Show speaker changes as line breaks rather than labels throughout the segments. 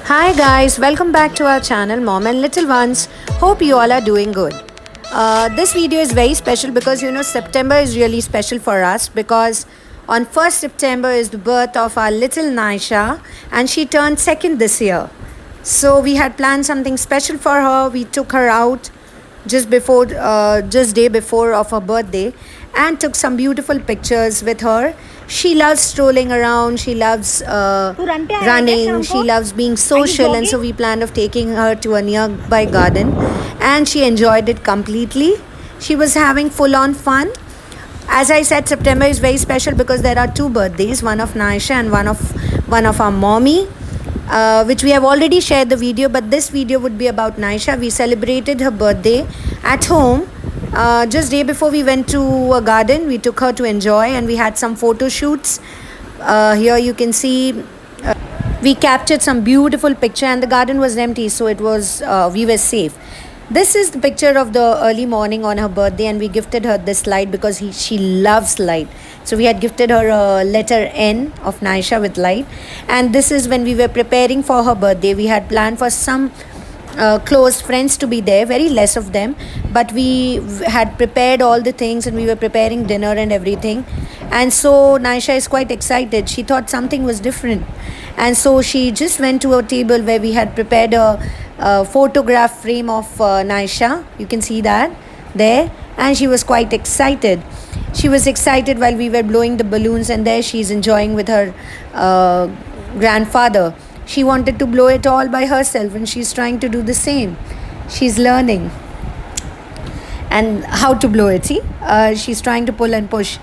Hi guys, welcome back to our channel Mom and Little Ones. Hope you all are doing good. This video is very special because September is really special for us because on 1st September is the birth of our little Naisha and she turned second this year. So we had planned something special for her. We took her out just day before of her birthday and took some beautiful pictures with her. She loves strolling around, she loves running, she loves being social, and so we planned of taking her to a nearby garden and she enjoyed it completely. She was having full on fun. As I said, September is very special because there are two birthdays, one of Naisha and one of our mommy, which we have already shared the video, but this video would be about Naisha. We celebrated her birthday at home. Just day before we went to a garden, we took her to enjoy and we had some photo shoots. Here you can see we captured some beautiful picture and the garden was empty, so it was we were safe. This is the picture of the early morning on her birthday and we gifted her this light because she loves light. So we had gifted her a letter N of Naisha with light. And this is when we were preparing for her birthday. We had planned for some close friends to be there, very less of them, but we had prepared all the things and we were preparing dinner and everything. And so Naisha is quite excited. She thought something was different, and so she just went to a table where we had prepared a photograph frame of Naisha. You can see that there, and she was quite excited. She was excited while we were blowing the balloons, and there she is enjoying with her grandfather. She wanted to blow it all by herself and she's trying to do the same. She's learning and how to blow it. See, she's trying to pull and push.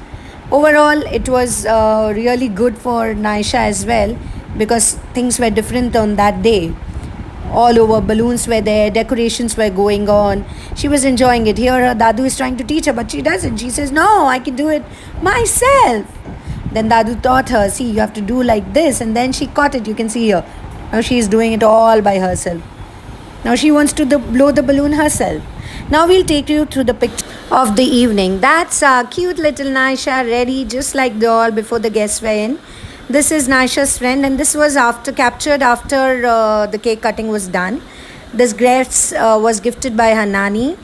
Overall, it was really good for Naisha as well because things were different on that day. All over, balloons were there, decorations were going on. She was enjoying it. Here her Dadu is trying to teach her, but she doesn't. She says, no, I can do it myself. Then Dadu taught her, see, you have to do like this, and then she caught it. You can see here. Now she is doing it all by herself. Now she wants to blow the balloon herself. Now we'll take you through the picture of the evening. That's our cute little Naisha, ready just like doll before the guests were in. This is Naisha's friend, and this was captured after the cake cutting was done. This dress was gifted by her nanny.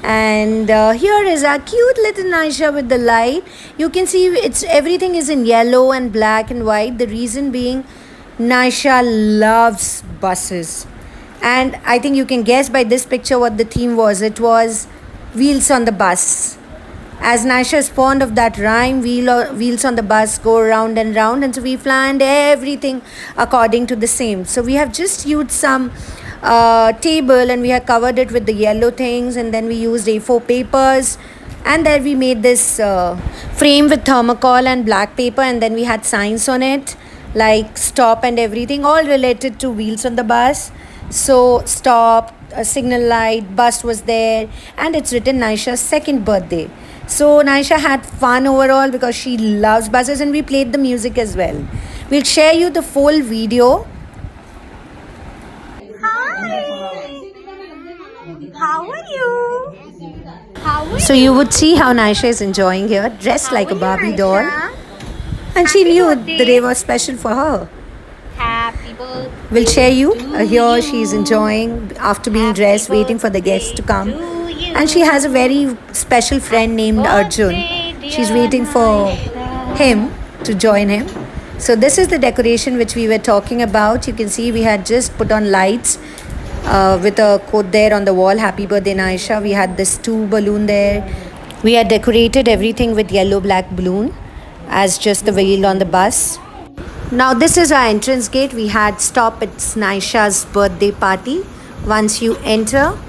And here is our cute little Naisha with the light. You can see everything is in yellow and black and white. The reason being Naisha loves buses. And I think you can guess by this picture what the theme was. It was wheels on the bus. As Naisha is fond of that rhyme, wheels on the bus go round and round. And so we planned everything according to the same. So we have just used some table and we have covered it with the yellow things, and then we used A4 papers, and then we made this frame with thermocol and black paper, and then we had signs on it like stop and everything, all related to wheels on the bus. So stop, a signal light, bus was there, and it's written Naisha's second birthday. So Naisha had fun overall because she loves buses, and we played the music as well. We'll share you the full video.
How are you?
So you would see how Naisha is enjoying here, dressed like a Barbie doll. And she knew the day was special for her.
Happy birthday.
We'll share you. Here she is enjoying after being dressed, waiting for the guests to come. And she has a very special friend named Arjun. She's waiting for him to join him. So this is the decoration which we were talking about. You can see we had just put on lights with a quote there on the wall, happy birthday Naisha. We had this 2 balloon there. We had decorated everything with yellow black balloon as just the wheel on the bus. Now this is our entrance gate. We had stop, it's Naisha's birthday party once you enter,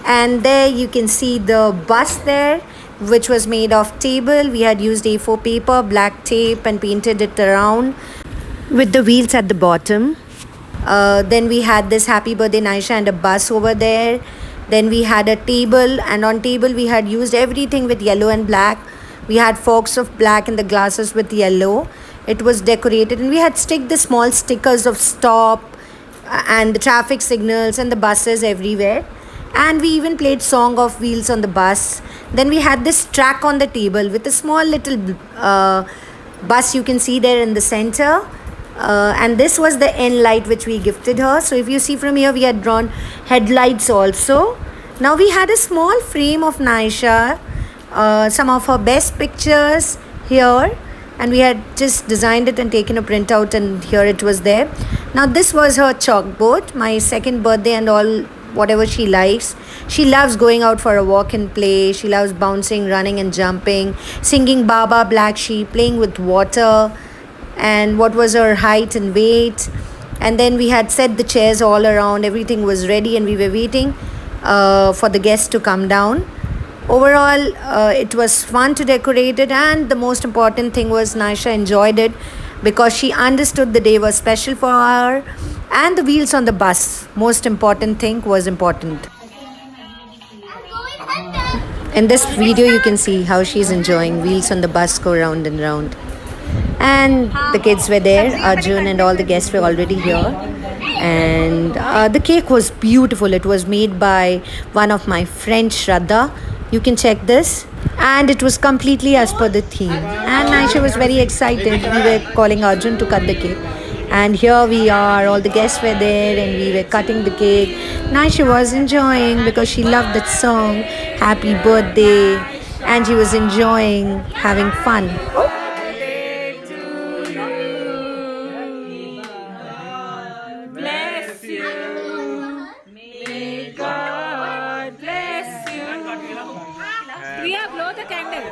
and there you can see the bus there, which was made of table. We had used A4 paper, black tape, and painted it around with the wheels at the bottom. Then we had this happy birthday Naisha and a bus over there. Then we had a table, and on table we had used everything with yellow and black. We had forks of black and the glasses with yellow. It was decorated, and we had stick the small stickers of stop and the traffic signals and the buses everywhere. And we even played song of wheels on the bus. Then we had this track on the table with a small little bus you can see there in the center. And this was the end light which we gifted her. So if you see from here, we had drawn headlights also. Now we had a small frame of Naisha, some of her best pictures here, and we had just designed it and taken a printout, and here it was there. Now this was her chalkboard, my second birthday and all, whatever she likes. She loves going out for a walk and play. She loves bouncing, running and jumping, singing Baba Black Sheep, playing with water, and what was her height and weight. And then we had set the chairs all around. Everything was ready and we were waiting for the guests to come down. Overall, it was fun to decorate it, and the most important thing was Naisha enjoyed it because she understood the day was special for her. And the wheels on the bus, most important thing, was important. In this video you can see how she's enjoying. Wheels on the bus go round and round. And the kids were there, Arjun and all the guests were already here. And the cake was beautiful. It was made by one of my friends, Shraddha. You can check this. And it was completely as per the theme. And Naisha was very excited. We were calling Arjun to cut the cake. And here we are, all the guests were there and we were cutting the cake. Naisha was enjoying because she loved that song, Happy Birthday. And she was enjoying having fun.
Blow the candle.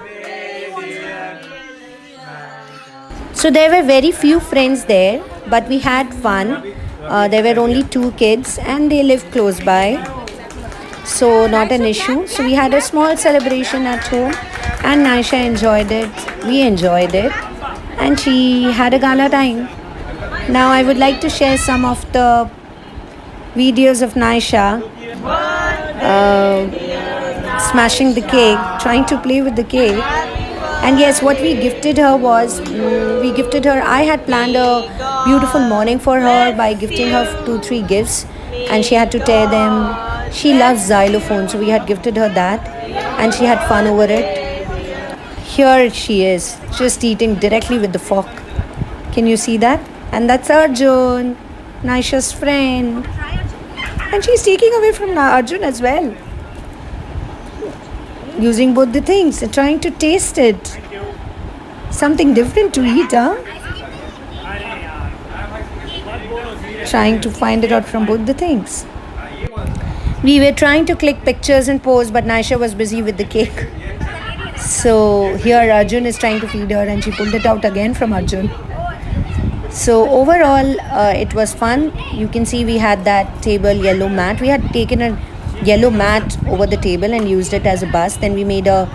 So there were very few friends there, but we had fun. There were only 2 kids and they lived close by. So not an issue. So we had a small celebration at home and Naisha enjoyed it. We enjoyed it. And she had a gala time. Now I would like to share some of the videos of Naisha smashing the cake, trying to play with the cake. And yes, what we gifted her was, I had planned a beautiful morning for her by gifting her 2-3 gifts, and she had to tear them. She loves xylophone, so we had gifted her that, and she had fun over it. Here she is, just eating directly with the fork. Can you see that? And that's Arjun, Naisha's friend. And she's taking away from Arjun as well. Using both the things and trying to taste it. Something different to eat, huh? Trying to find it out from both the things. We were trying to click pictures and pose, but Naisha was busy with the cake. So here Arjun is trying to feed her and she pulled it out again from Arjun. So overall, it was fun. You can see we had that table yellow mat. We had taken a yellow mat over the table and used it as a bus. Then we made a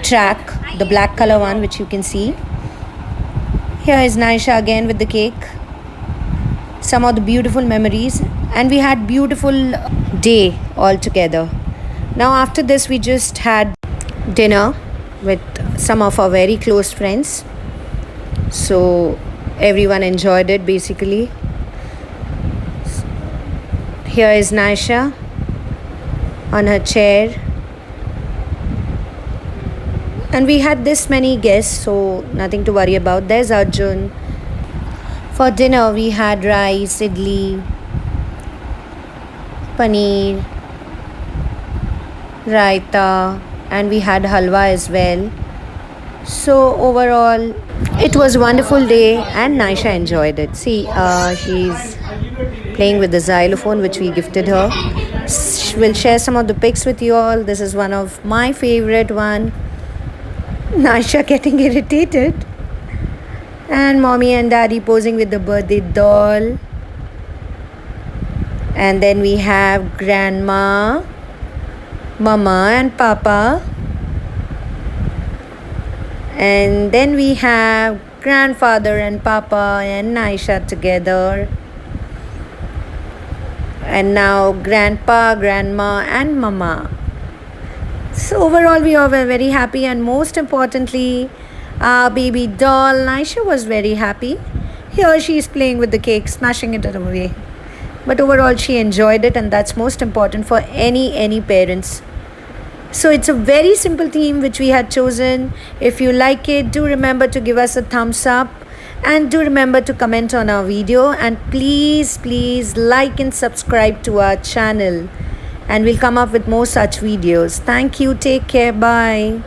track, the black color one, which you can see. Here is Naisha again with the cake. Some of the beautiful memories, and we had beautiful day all together. Now after this we just had dinner with some of our very close friends. So everyone enjoyed it basically. Here is Naisha on her chair, and we had this many guests, so nothing to worry about. There's Arjun. For dinner we had rice, idli, paneer, raita, and we had halwa as well. So overall it was a wonderful day and Naisha enjoyed it. See, she's playing with the xylophone which we gifted her. We'll share some of the pics with you all. This is one of my favorite one. Naisha getting irritated. And mommy and daddy posing with the birthday doll. And then we have grandma, mama and papa. And then we have grandfather and papa and Naisha together. And now grandpa, grandma and mama. So overall we all were very happy, and most importantly our baby doll Naisha was very happy. Here she is playing with the cake, smashing it away. But overall she enjoyed it, and that's most important for any parents. So it's a very simple theme which we had chosen. If you like it, do remember to give us a thumbs up. And do remember to comment on our video, and please like and subscribe to our channel, and we'll come up with more such videos. Thank you. Take care. Bye.